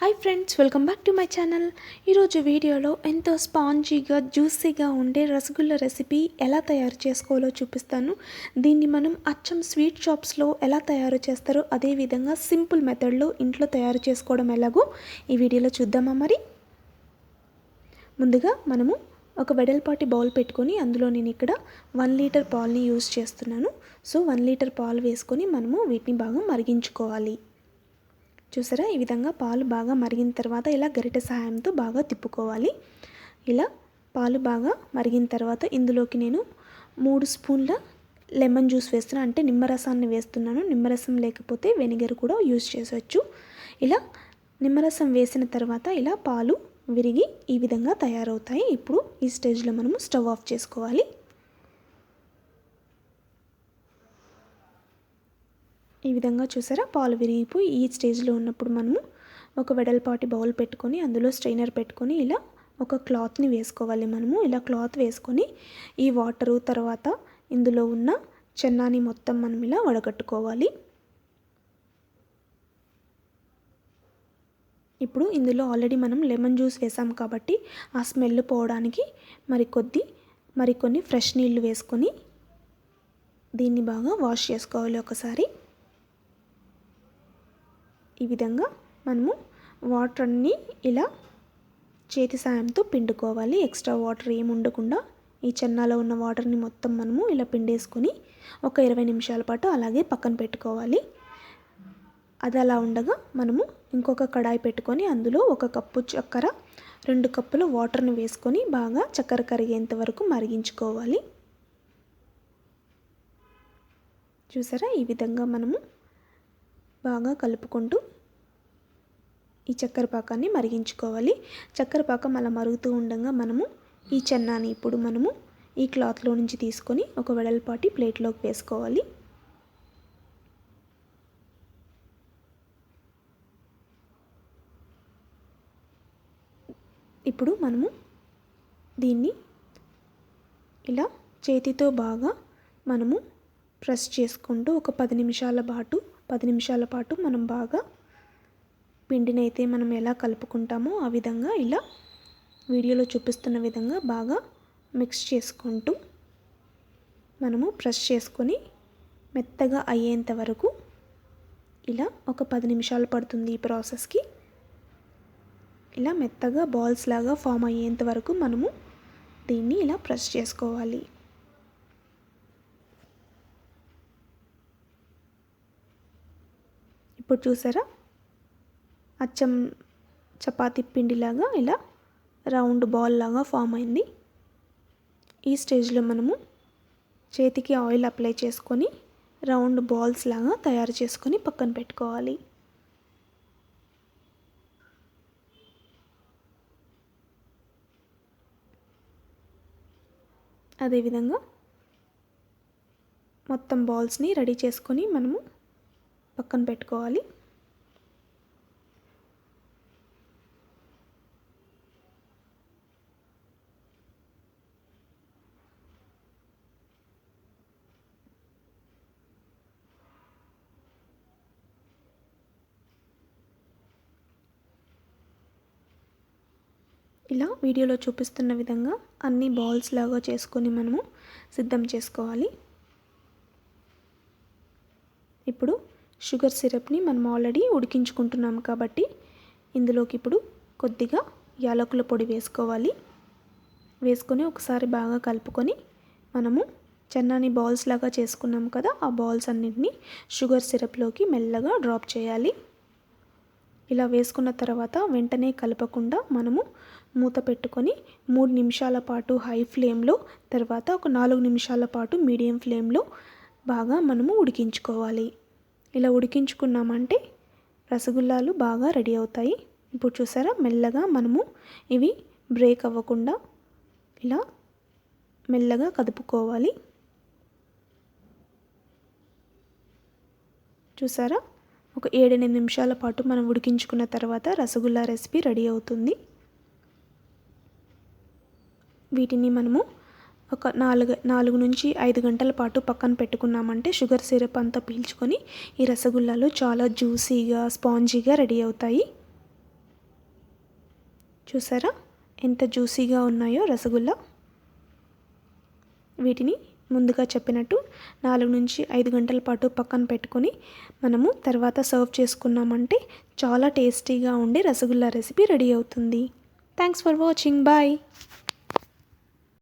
Hi friends, welcome back to my channel. ఈరోజు వీడియోలో ఎంతో స్పాంజీగా జ్యూసీగా ఉండే రసగుల్లా రెసిపీ ఎలా తయారు చేసుకోవాలో చూపిస్తాను. దీన్ని మనం అచ్చం స్వీట్ షాప్స్లో ఎలా తయారు చేస్తారో అదే విధంగా సింపుల్ మెథడ్లో ఇంట్లో తయారు చేసుకోవడం ఎలాగో ఈ వీడియోలో చూద్దామా. మరి ముందుగా మనము ఒక వెడల్పాటి బౌల్ పెట్టుకొని అందులో నేను ఇక్కడ 1 లీటర్ పాలని యూజ్ చేస్తున్నాను. సో 1 లీటర్ పాలు వేసుకొని మనము వీటిని బాగా మరిగించుకోవాలి. చూసారా, ఈ విధంగా పాలు బాగా మరిగిన తర్వాత ఇలా గరిటె సహాయంతో బాగా తిప్పుకోవాలి. ఇలా పాలు బాగా మరిగిన తర్వాత ఇందులోకి నేను 3 స్పూన్ల లెమన్ జ్యూస్ వేస్తున్నాను, అంటే నిమ్మరసాన్ని వేస్తున్నాను. నిమ్మరసం లేకపోతే వెనిగర్ కూడా యూజ్ చేయవచ్చు. ఇలా నిమ్మరసం వేసిన తర్వాత ఇలా పాలు విరిగి ఈ విధంగా తయారవుతాయి. ఇప్పుడు ఈ స్టేజ్లో మనము స్టవ్ ఆఫ్ చేసుకోవాలి. ఈ విధంగా చూసారా, పాలు విరిగిపోయి ఈ స్టేజ్లో ఉన్నప్పుడు మనము ఒక వెడల్పాటి బౌల్ పెట్టుకొని అందులో స్ట్రైనర్ పెట్టుకొని ఇలా ఒక క్లాత్ని వేసుకోవాలి. మనము ఇలా క్లాత్ వేసుకొని ఈ వాటరు తర్వాత ఇందులో ఉన్న చెన్నాని మొత్తం మనం ఇలా వడగట్టుకోవాలి. ఇప్పుడు ఇందులో ఆల్రెడీ మనం లెమన్ జ్యూస్ వేసాం కాబట్టి ఆ స్మెల్ పోవడానికి మరికొన్ని ఫ్రెష్ నీళ్ళు వేసుకొని దీన్ని బాగా వాష్ చేసుకోవాలి ఒకసారి. ఈ విధంగా మనము వాటర్ అన్నీ ఇలా చేతి సాయంతో పిండుకోవాలి. ఎక్స్ట్రా వాటర్ ఏమి ఉండకుండా ఈ చెన్నాలో ఉన్న వాటర్ని మొత్తం మనము ఇలా పిండేసుకొని ఒక 20 నిమిషాల పాటు అలాగే పక్కన పెట్టుకోవాలి. అది అలా ఉండగా మనము ఇంకొక కడాయి పెట్టుకొని అందులో 1 కప్పు చక్కెర 2 కప్పుల వాటర్ని వేసుకొని బాగా చక్కెర కరిగేంత వరకు మరిగించుకోవాలి. చూసారా, ఈ విధంగా మనము బాగా కలుపుకుంటూ ఈ చక్కెర పాకాన్ని మరిగించుకోవాలి. చక్కెర పాకం అలా మరుగుతూ ఉండగా మనము ఈ చెన్నాని ఇప్పుడు మనము ఈ క్లాత్లో నుంచి తీసుకొని ఒక వెడల్పాటి ప్లేట్లోకి వేసుకోవాలి. ఇప్పుడు మనము దీన్ని ఇలా చేతితో బాగా మనము ప్రెస్ చేసుకుంటూ ఒక 10 నిమిషాల పాటు మనం బాగా పిండిని అయితే మనం ఎలా కలుపుకుంటామో ఆ విధంగా ఇలా వీడియోలో చూపిస్తున్న విధంగా బాగా మిక్స్ చేసుకుంటూ మనము ప్రెస్ చేసుకొని మెత్తగా అయ్యేంత వరకు ఇలా ఒక 10 నిమిషాలు పడుతుంది. ఈ ప్రాసెస్కి ఇలా మెత్తగా బాల్స్ లాగా ఫామ్ అయ్యేంత వరకు మనము దీన్ని ఇలా ప్రెస్ చేసుకోవాలి. ఇప్పుడు చూసారా, అచ్చం చపాతీ పిండిలాగా ఇలా రౌండ్ బాల్ లాగా ఫామ్ అయింది. ఈ స్టేజ్లో మనము చేతికి ఆయిల్ అప్లై చేసుకొని రౌండ్ బాల్స్ లాగా తయారు చేసుకొని పక్కన పెట్టుకోవాలి. అదేవిధంగా మొత్తం బాల్స్ని రెడీ చేసుకొని మనము పక్కన పెట్టుకోవాలి. ఇలా వీడియోలో చూపిస్తున్న విధంగా అన్ని బాల్స్ లాగా చేసుకొని మనము సిద్ధం చేసుకోవాలి. ఇప్పుడు షుగర్ సిరప్ని మనం ఆల్రెడీ ఉడికించుకుంటున్నాం కాబట్టి ఇందులోకి ఇప్పుడు కొద్దిగా యాలకుల పొడి వేసుకోవాలి. వేసుకొని ఒకసారి బాగా కలుపుకొని మనము చెన్నాని బాల్స్ లాగా చేసుకున్నాం కదా, ఆ బాల్స్ అన్నింటినీ షుగర్ సిరప్లోకి మెల్లగా డ్రాప్ చేయాలి. ఇలా వేసుకున్న తర్వాత వెంటనే కలపకుండా మనము మూత పెట్టుకొని 3 నిమిషాల పాటు హై ఫ్లేమ్లో, తర్వాత ఒక 4 నిమిషాల పాటు మీడియం ఫ్లేమ్లో బాగా మనము ఉడికించుకోవాలి. ఇలా ఉడికించుకున్నామంటే రసగుల్లాలు బాగా రెడీ అవుతాయి. ఇప్పుడు చూసారా, మెల్లగా మనము ఇవి బ్రేక్ అవ్వకుండా ఇలా మెల్లగా కదుపుకోవాలి. చూసారా, ఒక 7-8 నిమిషాల పాటు మనం ఉడికించుకున్న తర్వాత రసగుల్లా రెసిపీ రెడీ అవుతుంది. వీటిని మనము ఒక 4 నుంచి 5 గంటల పాటు పక్కన పెట్టుకున్నామంటే షుగర్ సిరప్ అంతా పీల్చుకొని ఈ రసగుల్లాలు చాలా జ్యూసీగా స్పాంజీగా రెడీ అవుతాయి. చూసారా ఎంత జ్యూసీగా ఉన్నాయో రసగుల్లా. వీటిని ముందుగా చెప్పినట్టు 4 నుంచి 5 గంటల పాటు పక్కన పెట్టుకొని మనము తర్వాత సర్వ్ చేసుకున్నామంటే చాలా టేస్టీగా ఉండే రసగుల్లా రెసిపీ రెడీ అవుతుంది. Thanks for watching. బాయ్.